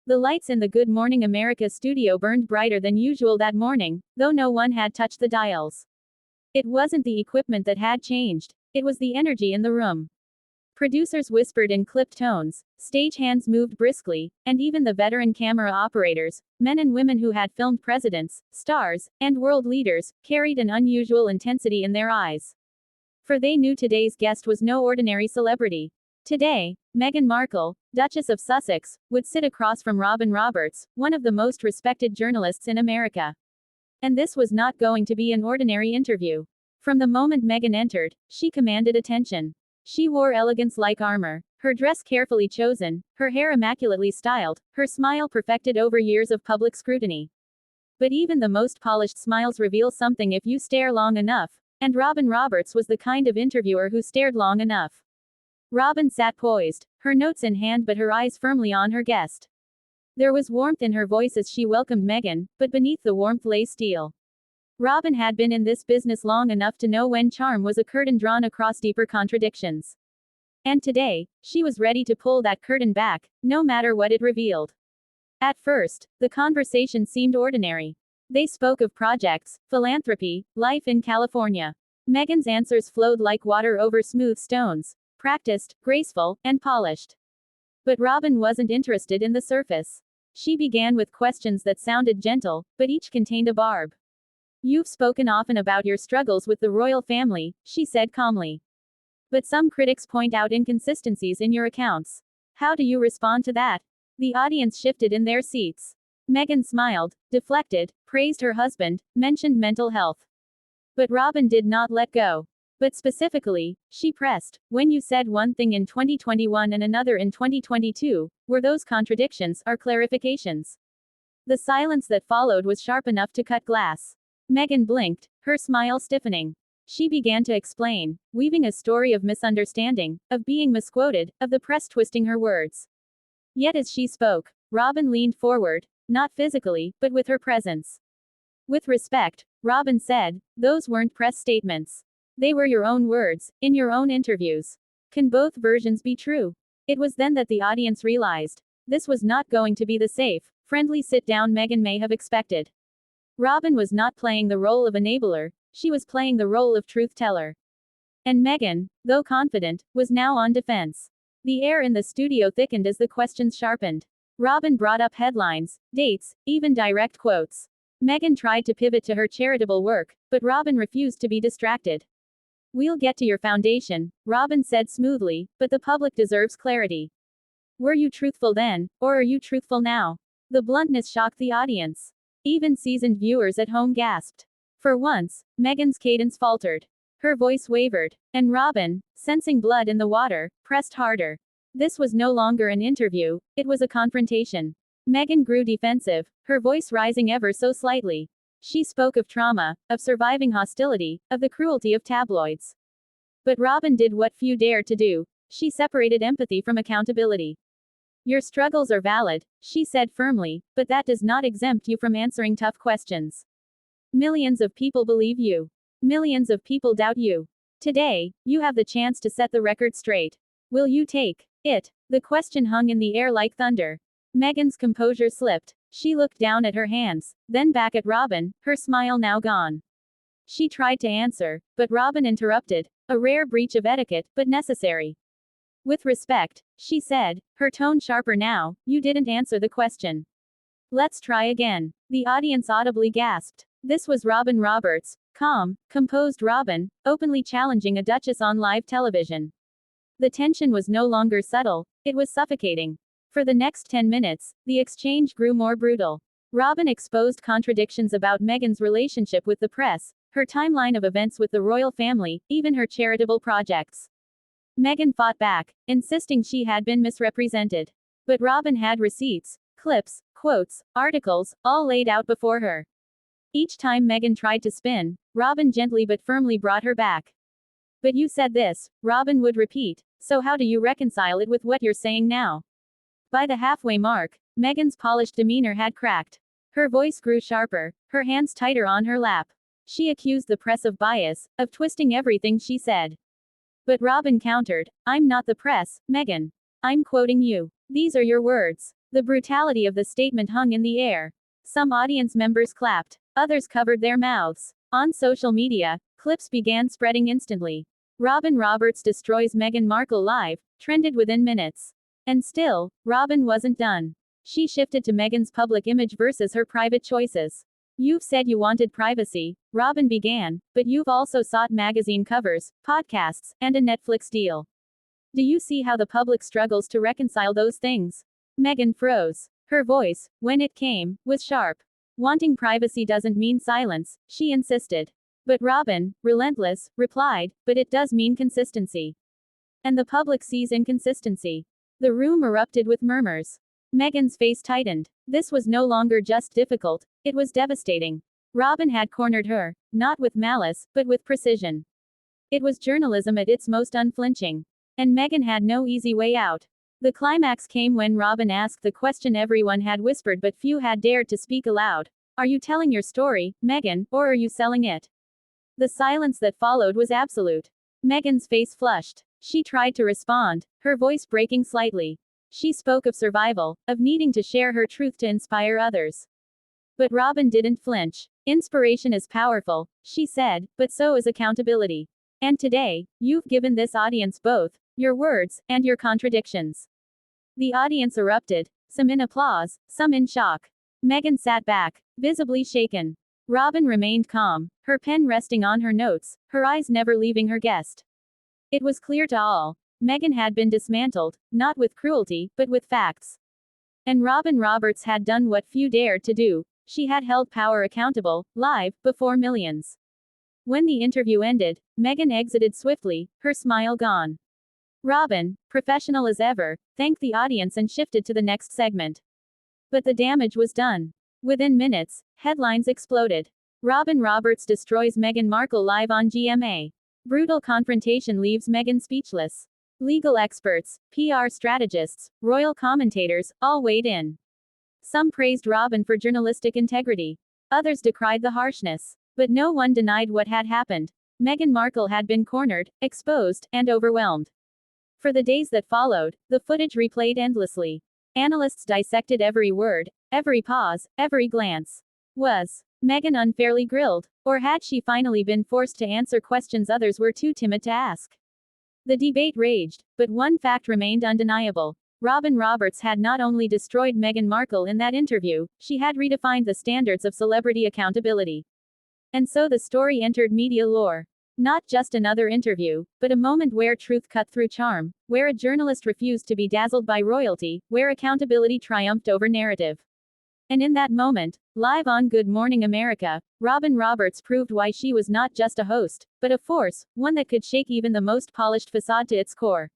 The lights in the Good Morning America studio burned brighter than usual that morning, though no one had touched the dials. It wasn't the equipment that had changed, it was the energy in the room. Producers whispered in clipped tones, stagehands moved briskly, and even the veteran camera operators, men and women who had filmed presidents, stars, and world leaders, carried an unusual intensity in their eyes. For they knew today's guest was no ordinary celebrity. Today, Meghan Markle, Duchess of Sussex, would sit across from Robin Roberts, one of the most respected journalists in America. And this was not going to be an ordinary interview. From the moment Meghan entered, she commanded attention. She wore elegance like armor, her dress carefully chosen, her hair immaculately styled, her smile perfected over years of public scrutiny. But even the most polished smiles reveal something if you stare long enough, and Robin Roberts was the kind of interviewer who stared long enough. Robin sat poised, her notes in hand but her eyes firmly on her guest. There was warmth in her voice as she welcomed Meghan, but beneath the warmth lay steel. Robin had been in this business long enough to know when charm was a curtain drawn across deeper contradictions. And today, she was ready to pull that curtain back, no matter what it revealed. At first, the conversation seemed ordinary. They spoke of projects, philanthropy, life in California. Meghan's answers flowed like water over smooth stones, practiced, graceful, and polished. But Robin wasn't interested in the surface. She began with questions that sounded gentle, but each contained a barb. "You've spoken often about your struggles with the royal family," she said calmly. "But some critics point out inconsistencies in your accounts. How do you respond to that?" The audience shifted in their seats. Meghan smiled, deflected, praised her husband, mentioned mental health. But Robin did not let go. But specifically, she pressed, "When you said one thing in 2021 and another in 2022, were those contradictions or clarifications?" The silence that followed was sharp enough to cut glass. Meghan blinked, her smile stiffening. She began to explain, weaving a story of misunderstanding, of being misquoted, of the press twisting her words. Yet as she spoke, Robin leaned forward, not physically, but with her presence. With respect, Robin said, "Those weren't press statements. They were your own words, in your own interviews. Can both versions be true?" It was then that the audience realized. This was not going to be the safe, friendly sit-down Meghan may have expected. Robin was not playing the role of enabler, she was playing the role of truth-teller. And Meghan, though confident, was now on defense. The air in the studio thickened as the questions sharpened. Robin brought up headlines, dates, even direct quotes. Meghan tried to pivot to her charitable work, but Robin refused to be distracted. "We'll get to your foundation," Robin said smoothly, "but the public deserves clarity. Were you truthful then, or are you truthful now?" The bluntness shocked the audience. Even seasoned viewers at home gasped. For once, Meghan's cadence faltered. Her voice wavered, and Robin, sensing blood in the water, pressed harder. This was no longer an interview, it was a confrontation. Meghan grew defensive, her voice rising ever so slightly. She spoke of trauma, of surviving hostility, of the cruelty of tabloids. But Robin did what few dared to do. She separated empathy from accountability. "Your struggles are valid," she said firmly, "but that does not exempt you from answering tough questions. Millions of people believe you. Millions of people doubt you. Today, you have the chance to set the record straight. Will you take it?" The question hung in the air like thunder. Meghan's composure slipped. She looked down at her hands, then back at Robin, her smile now gone. She tried to answer, but Robin interrupted, a rare breach of etiquette, but necessary. "With respect," she said, her tone sharper now, "you didn't answer the question. Let's try again." The audience audibly gasped. This was Robin Roberts, calm, composed Robin, openly challenging a duchess on live television. The tension was no longer subtle, it was suffocating. For the next 10 minutes, the exchange grew more brutal. Robin exposed contradictions about Meghan's relationship with the press, her timeline of events with the royal family, even her charitable projects. Meghan fought back, insisting she had been misrepresented. But Robin had receipts, clips, quotes, articles, all laid out before her. Each time Meghan tried to spin, Robin gently but firmly brought her back. "But you said this," Robin would repeat, "so how do you reconcile it with what you're saying now?" By the halfway mark, Meghan's polished demeanor had cracked. Her voice grew sharper, her hands tighter on her lap. She accused the press of bias, of twisting everything she said. But Robin countered, "I'm not the press, Meghan. I'm quoting you. These are your words. The brutality of the statement hung in the air. Some audience members clapped. Others covered their mouths. On social media, clips began spreading instantly. Robin Roberts destroys Meghan Markle live, trended within minutes. And still, Robin wasn't done. She shifted to Meghan's public image versus her private choices. You've said you wanted privacy, Robin began, but you've also sought magazine covers, podcasts, and a Netflix deal. Do you see how the public struggles to reconcile those things? Meghan froze. Her voice, when it came, was sharp. Wanting privacy doesn't mean silence, she insisted. But Robin, relentless, replied, but it does mean consistency. And the public sees inconsistency. The room erupted with murmurs. Meghan's face tightened. This was no longer just difficult, it was devastating. Robin had cornered her, not with malice, but with precision. It was journalism at its most unflinching. And Meghan had no easy way out. The climax came when Robin asked the question everyone had whispered but few had dared to speak aloud. Are you telling your story, Meghan, or are you selling it? The silence that followed was absolute. Meghan's face flushed. She tried to respond, her voice breaking slightly. She spoke of survival, of needing to share her truth to inspire others. But Robin didn't flinch. Inspiration is powerful, she said, but so is accountability. And today, you've given this audience both your words and your contradictions. The audience erupted, some in applause, some in shock. Meghan sat back, visibly shaken. Robin remained calm, her pen resting on her notes, her eyes never leaving her guest. It was clear to all. Meghan had been dismantled, not with cruelty, but with facts. And Robin Roberts had done what few dared to do. She had held power accountable, live, before millions. When the interview ended, Meghan exited swiftly, her smile gone. Robin, professional as ever, thanked the audience and shifted to the next segment. But the damage was done. Within minutes, headlines exploded. Robin Roberts destroys Meghan Markle live on GMA. Brutal confrontation leaves Meghan speechless. Legal experts, PR strategists, royal commentators, all weighed in. Some praised Robin for journalistic integrity. Others decried the harshness. But no one denied what had happened. Meghan Markle had been cornered, exposed, and overwhelmed. For the days that followed, the footage replayed endlessly. Analysts dissected every word, every pause, every glance. Was Meghan unfairly grilled? Or had she finally been forced to answer questions others were too timid to ask? The debate raged, but one fact remained undeniable. Robin Roberts had not only destroyed Meghan Markle in that interview, she had redefined the standards of celebrity accountability. And so the story entered media lore. Not just another interview, but a moment where truth cut through charm, where a journalist refused to be dazzled by royalty, where accountability triumphed over narrative. And in that moment, live on Good Morning America, Robin Roberts proved why she was not just a host, but a force, one that could shake even the most polished facade to its core.